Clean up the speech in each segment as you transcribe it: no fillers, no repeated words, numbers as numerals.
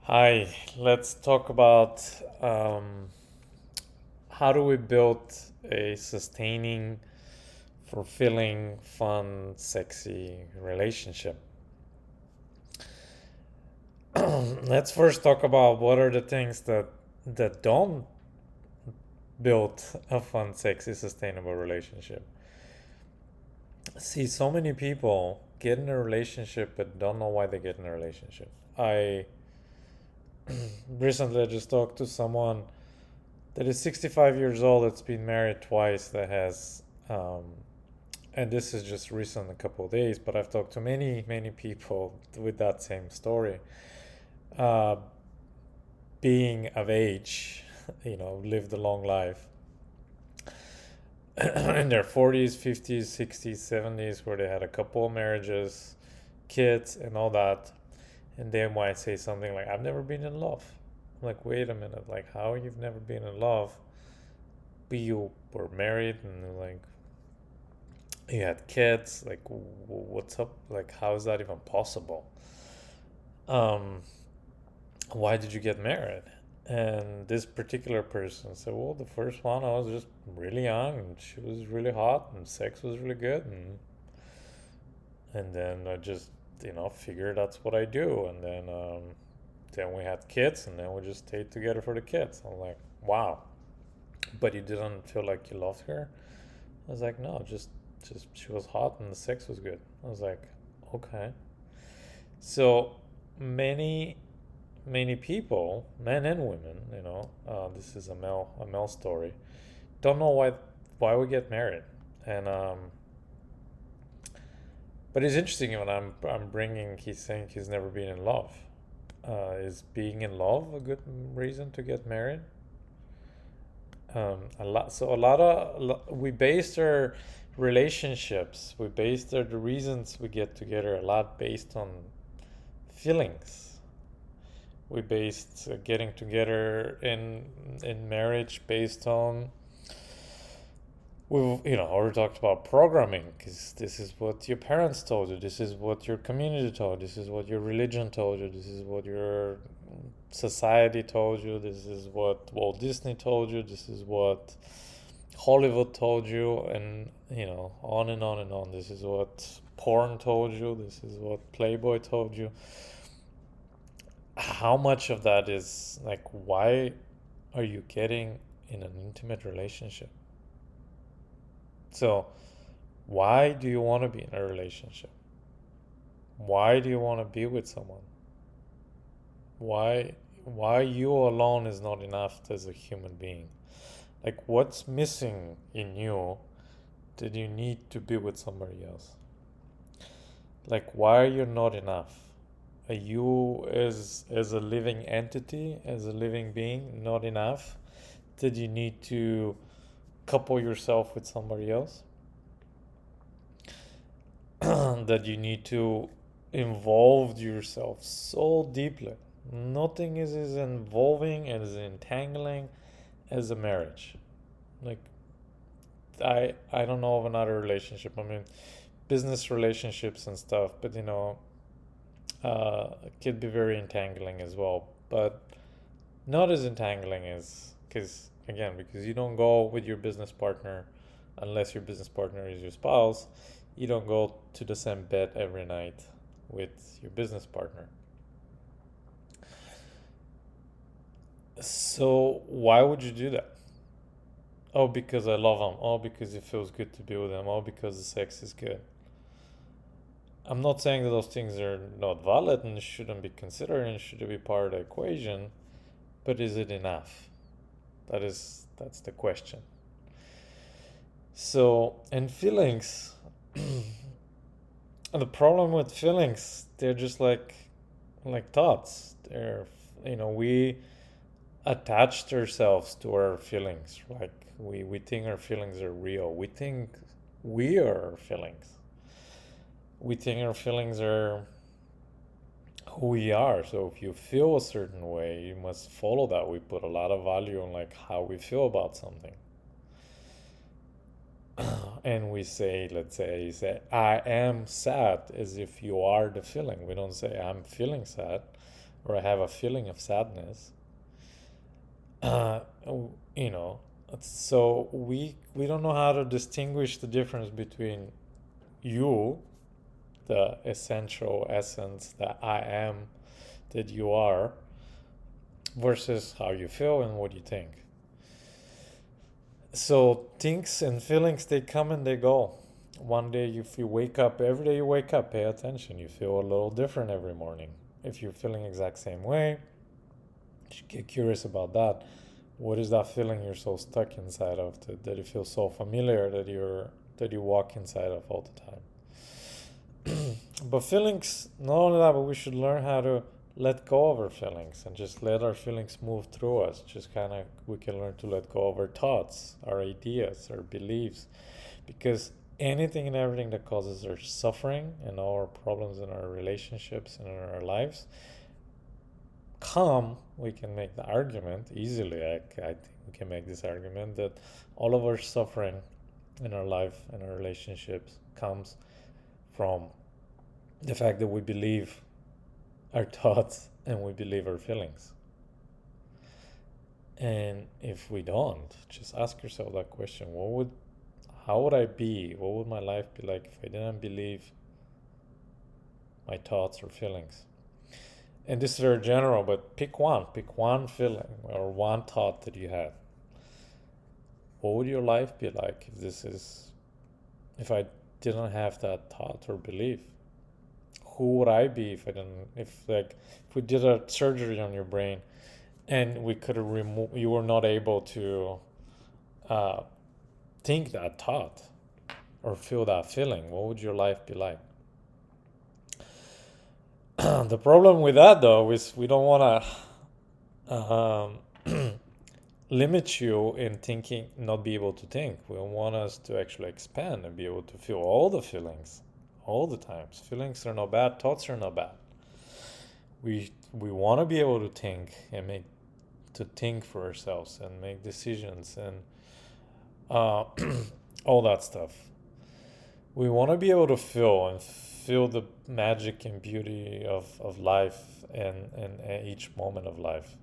Hi, let's talk about how do we build a sustaining, fulfilling, fun, sexy relationship. Let's first talk about what are the things that don't build a fun, sexy, sustainable relationship. See, so many people get in a relationship but don't know why they get in a relationship. I recently just talked to someone that is 65 years old, that's been married twice, that has, and this is just recent, a couple of days, but I've talked to many, many people with that same story. Uh, Being of age, lived a long life in their 40s, 50s, 60s, 70s, where they had a couple of marriages, kids, and all that. And they might say something like, I've never been in love. I'm like, wait a minute, like, how you've never been in love? But you were married and like you had kids. Like, what's up? Like, how is that even possible? Um, why did you get married? And this particular person said, well, the first one, I was just really young and she was really hot and sex was really good. And then I just, figured that's what I do. And then we had kids and then we just stayed together for the kids. I'm like, wow. But you didn't feel like you loved her? I was like, no, just she was hot and the sex was good. I was like, okay. So many many people, men and women, this is a male story, don't know why we get married, and but it's interesting when I'm bringing. He's saying he's never been in love. Is being in love a good reason to get married? We based our relationships, we based the reasons we get together a lot based on feelings. We based getting together in marriage based on we've already talked about programming, because this is what your parents told you, this is what your community told you, this is what your religion told you, this is what your society told you, this is what Walt Disney told you, this is what Hollywood told you, and on and on and on. This is what porn told you, this is what Playboy told you. How much of that is like, why are you getting in an intimate relationship? So why do you want to be in a relationship? Why do you want to be with someone? Why you alone is not enough as a human being? Like, what's missing in you that you need to be with somebody else? Like, why are you not enough? Are you as a living entity, as a living being, not enough? Did you need to couple yourself with somebody else? That you need to involve yourself so deeply. Nothing is as involving and as entangling as a marriage. Like, I don't know of another relationship. I mean, business relationships and stuff, but it could be very entangling as well. But not as entangling as, because you don't go with your business partner unless your business partner is your spouse. You don't go to the same bed every night with your business partner. So why would you do that? Oh, because I love them. Oh, because it feels good to be with them. Oh, because the sex is good. I'm not saying that those things are not valid and shouldn't be considered and should be part of the equation, but is it enough? That's the question. So, and feelings, the problem with feelings, they're just like thoughts. We attached ourselves to our feelings. Like, we think our feelings are real. We think we are our feelings. We think our feelings are who we are. So if you feel a certain way, you must follow that. We put a lot of value on like how we feel about something. And we say, let's say, you say, I am sad, as if you are the feeling. We don't say, I'm feeling sad. or I have a feeling of sadness, uh, you know, so we don't know how to distinguish the difference between you, the essential essence that I am, that you are, versus how you feel and what you think. So things and feelings, they come and they go. One day, if you wake up, every day you wake up, pay attention. You feel a little different every morning. If you're feeling exact same way, get curious about that. What is that feeling you're so stuck inside of, that you feel so familiar, that you walk inside of all the time? But feelings, not only that, but we should learn how to let go of our feelings and just let our feelings move through us. Just kind of, we can learn to let go of our thoughts, our ideas, our beliefs, because anything and everything that causes our suffering and all our problems in our relationships and in our lives we can make the argument easily. I think we can make this argument that all of our suffering in our life and our relationships comes from the fact that we believe our thoughts and we believe our feelings. And if we don't, just ask yourself that question: how would I be? What would my life be like if I didn't believe my thoughts or feelings? And this is very general, but pick one feeling or one thought that you have. What would your life be like if I didn't have that thought or belief? Who would I be if we did a surgery on your brain and we could remove, you were not able to uh, think that thought or feel that feeling? What would your life be like? The problem with that, though, is we don't want to limit you in thinking, not be able to think. We want us to actually expand and be able to feel all the feelings, all the times. Feelings are not bad, thoughts are not bad. We want to be able to think for ourselves and make decisions and all that stuff. We want to be able to feel the magic and beauty of life and each moment of life.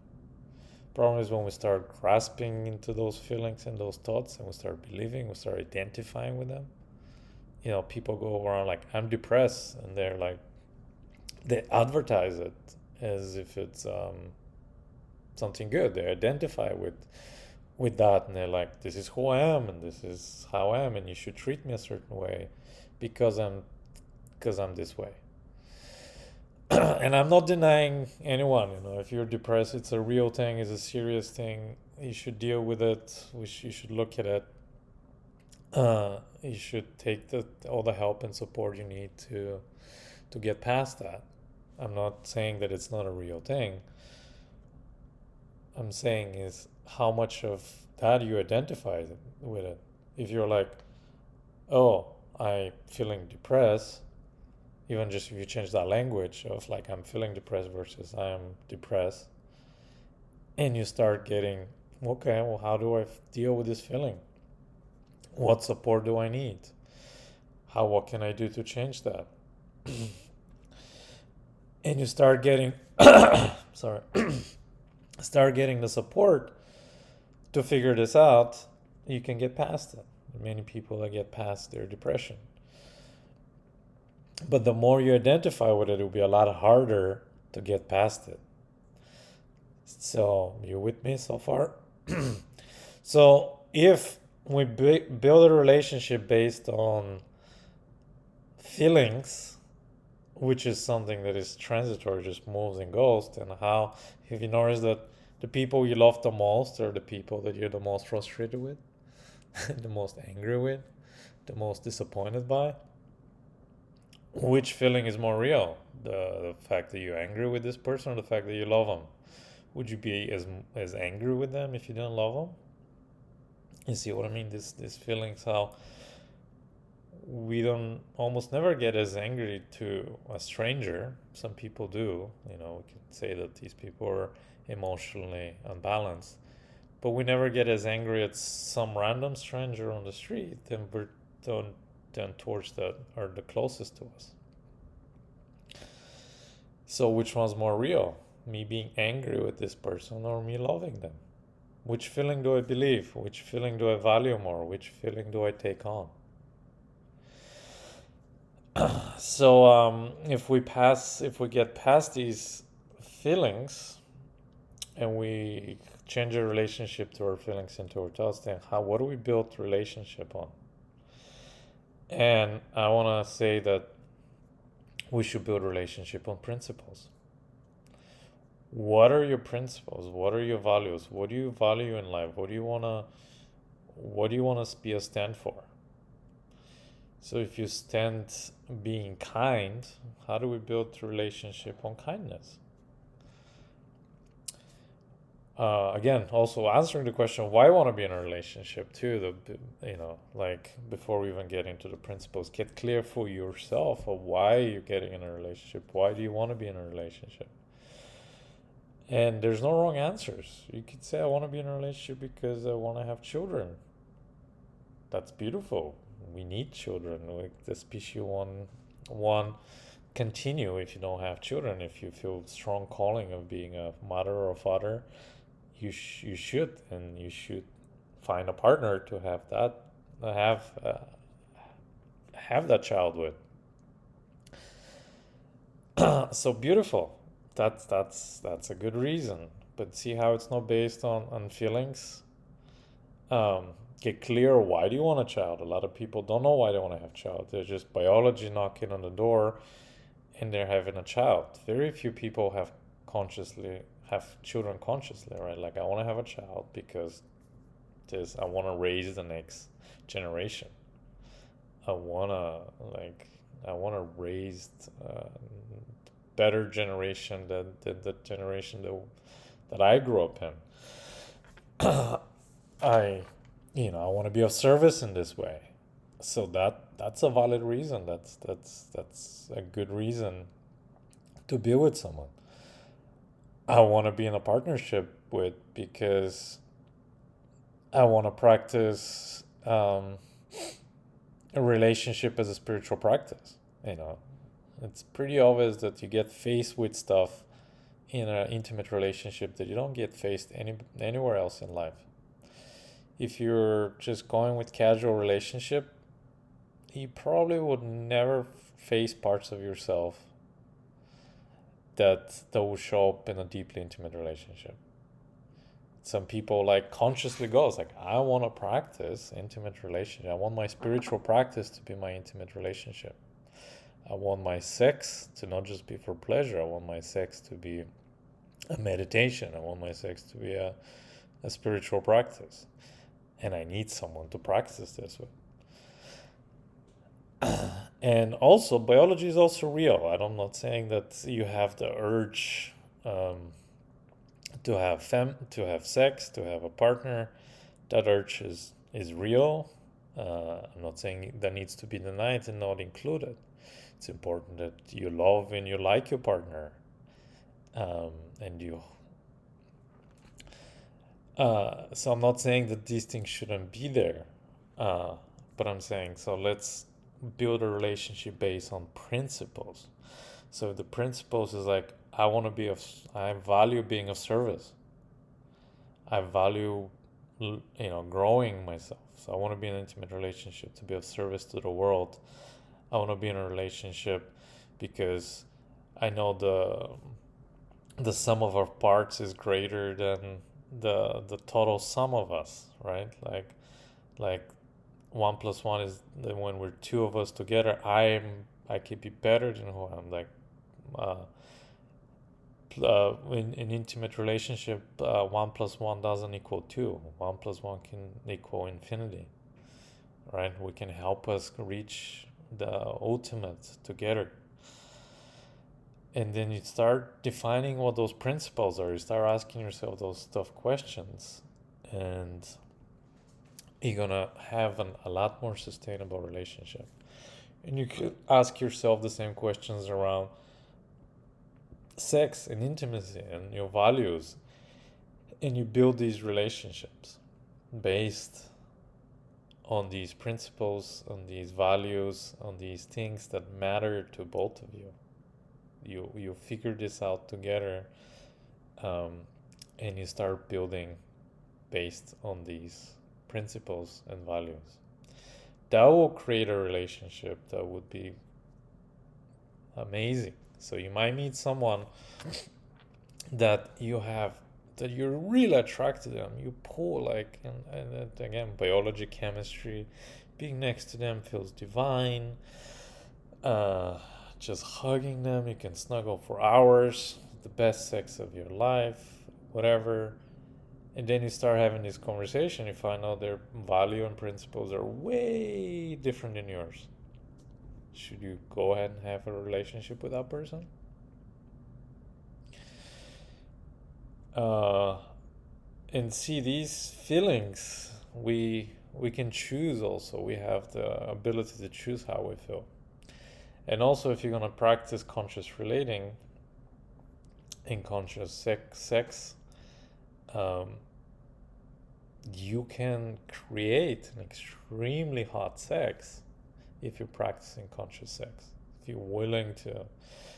Problem is when we start grasping into those feelings and those thoughts and we start believing, we start identifying with them. People go around like, I'm depressed, and they're like, they advertise it as if it's something good. They identify with that, and they're like, this is who I am and this is how I am, and you should treat me a certain way because I'm this way. And I'm not denying anyone, if you're depressed, it's a real thing, it's a serious thing. You should deal with it. You should look at it. You should take all the help and support you need to get past that. I'm not saying that it's not a real thing. I'm saying is how much of that you identify with it. If you're like, oh, I'm feeling depressed, even just if you change that language of like, I'm feeling depressed versus I'm depressed, and you start getting, okay, well, how do I deal with this feeling? What support do I need? What can I do to change that? And you start getting, sorry, start getting the support to figure this out, you can get past it. Many people that get past their depression. But the more you identify with it, it'll be a lot harder to get past it. So, you with me so far? So, if we build a relationship based on feelings, which is something that is transitory, just moves and goes, then if you notice that the people you love the most are the people that you're the most frustrated with, the most angry with, the most disappointed by, which feeling is more real? The fact that you're angry with this person or the fact that you love them? Would you be as angry with them if you didn't love them? You see what I mean? These feelings, how we don't almost never get as angry to a stranger. Some people do. We can say that these people are emotionally unbalanced, but we never get as angry at some random stranger on the street than towards that are the closest to us. So which one's more real? me being angry with this person or me loving them? Which feeling do I believe? Which feeling do I value more? Which feeling do I take on? So if we get past these feelings and we change our relationship to our feelings and to our thoughts, then what do we build relationship on? And I want to say that we should build relationship on principles. What are your principles? What are your values? What do you value in life? What do you wanna be a stand for? So if you stand being kind, how do we build relationship on kindness? Again, also answering the question why I want to be in a relationship too. Like before we even get into the principles, get clear for yourself of why you're getting in a relationship. Why do you want to be in a relationship? And there's no wrong answers. You could say I want to be in a relationship because I want to have children. That's beautiful. We need children. Like the species one continue if you don't have children. If you feel strong calling of being a mother or a father, you should, and you should find a partner to have that child with. So beautiful. That's a good reason. But see how it's not based on feelings. Get clear, why do you want a child? A lot of people don't know why they want to have a child. They're just biology knocking on the door and they're having a child. Very few people have children consciously, right? Like I want to have a child because I want to raise the next generation. I want to raise better generation than the generation that I grew up in. I want to be of service in this way. So that's a valid reason. That's a good reason to be with someone. I want to be in a partnership because I want to practice a relationship as a spiritual practice. It's pretty obvious that you get faced with stuff in an intimate relationship that you don't get faced anywhere else in life. If you're just going with casual relationship, you probably would never face parts of yourself that will show up in a deeply intimate relationship. Some people like consciously goes like, I want to practice intimate relationship. I want my spiritual practice to be my intimate relationship. I want my sex to not just be for pleasure. I want my sex to be a meditation. I want my sex to be a spiritual practice. And I need someone to practice this with. And also, biology is also real. I'm not saying that you have the urge to have sex, to have a partner. That urge is real. I'm not saying that needs to be denied and not included. It's important that you love and you like your partner, and you. So I'm not saying that these things shouldn't be there, but I'm saying so let's build a relationship based on principles. So the principles is like I value being of service. I value growing myself. So I want to be in an intimate relationship to be of service to the world. I want to be in a relationship because I know the sum of our parts is greater than the total sum of us, right? Like 1 + 1 is that when we're two of us together, I could be better than who I'm. Like in an intimate relationship, 1 + 1 doesn't equal 2. 1 + 1 can equal infinity, right? We can help us reach the ultimate together. And then you start defining what those principles are. You start asking yourself those tough questions, and you're gonna have a lot more sustainable relationship. And you could ask yourself the same questions around sex and intimacy and your values, and you build these relationships based on these principles, on these values, on these things that matter to both of you. You figure this out together um, and you start building based on these principles and values. That will create a relationship that would be amazing. So you might meet someone that you have that you're really attracted to them. You pull like, and again, biology, chemistry, being next to them feels divine. Uh, just hugging them, you can snuggle for hours, the best sex of your life, whatever. And then you start having this conversation, you find out their value and principles are way different than yours. Should you go ahead and have a relationship with that person? Uh, and see these feelings, we can choose also. We have the ability to choose how we feel. And also, if you're gonna practice conscious relating in conscious sex, um, you can create an extremely hot sex if you're practicing conscious sex. If you're willing to.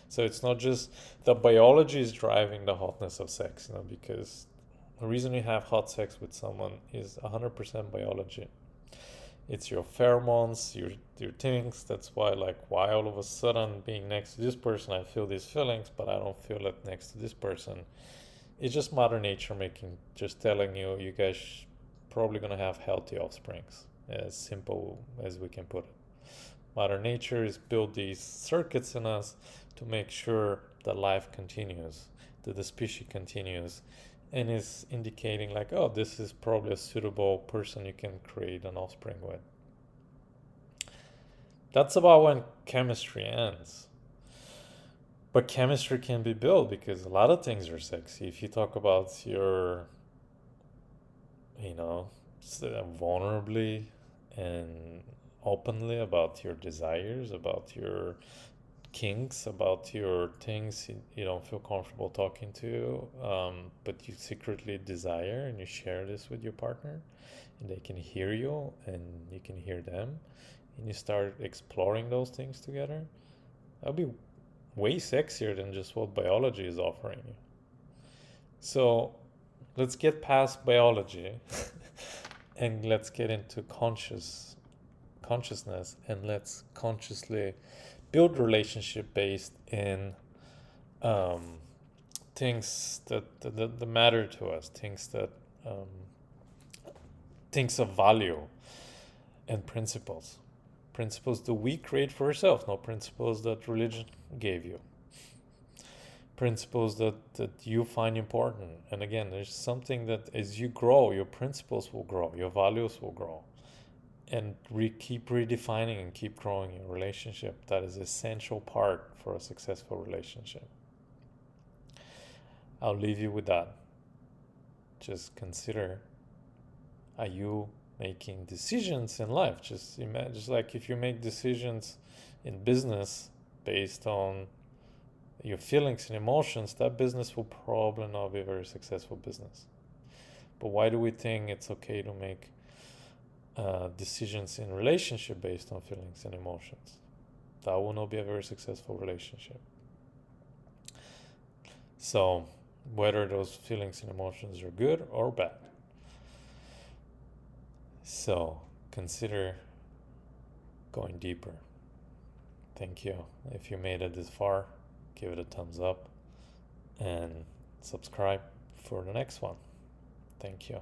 So it's not just the biology is driving the hotness of sex, because the reason you have hot sex with someone is 100% biology. It's your pheromones, your things. That's why, like, why all of a sudden being next to this person, I feel these feelings, but I don't feel it next to this person. It's just Mother Nature just telling you, you guys probably gonna have healthy offsprings. As simple as we can put it. Mother Nature has built these circuits in us to make sure that life continues, that the species continues, and is indicating like, oh, this is probably a suitable person you can create an offspring with. That's about when chemistry ends. But chemistry can be built because a lot of things are sexy. If you talk about your, vulnerably and openly about your desires, about your kinks, about your things you don't feel comfortable talking to, but you secretly desire, and you share this with your partner, and they can hear you and you can hear them, and you start exploring those things together, that'll be way sexier than just what biology is offering you. So let's get past biology and let's get into consciousness, and let's consciously build relationship based in um, things that matter to us, um, things of value, and principles that we create for ourselves, not principles that religion gave you, principles that you find important. And again, there's something that as you grow, your principles will grow, your values will grow, and keep redefining and keep growing your relationship. That is an essential part for a successful relationship. I'll leave you with that. Just consider, are you making decisions in life? Just imagine, just like if you make decisions in business based on your feelings and emotions, that business will probably not be a very successful business. But why do we think it's okay to make decisions in relationship based on feelings and emotions? That will not be a very successful relationship. So whether those feelings and emotions are good or bad. So consider going deeper. Thank you. If you made it this far, give it a thumbs up and subscribe for the next one. Thank you.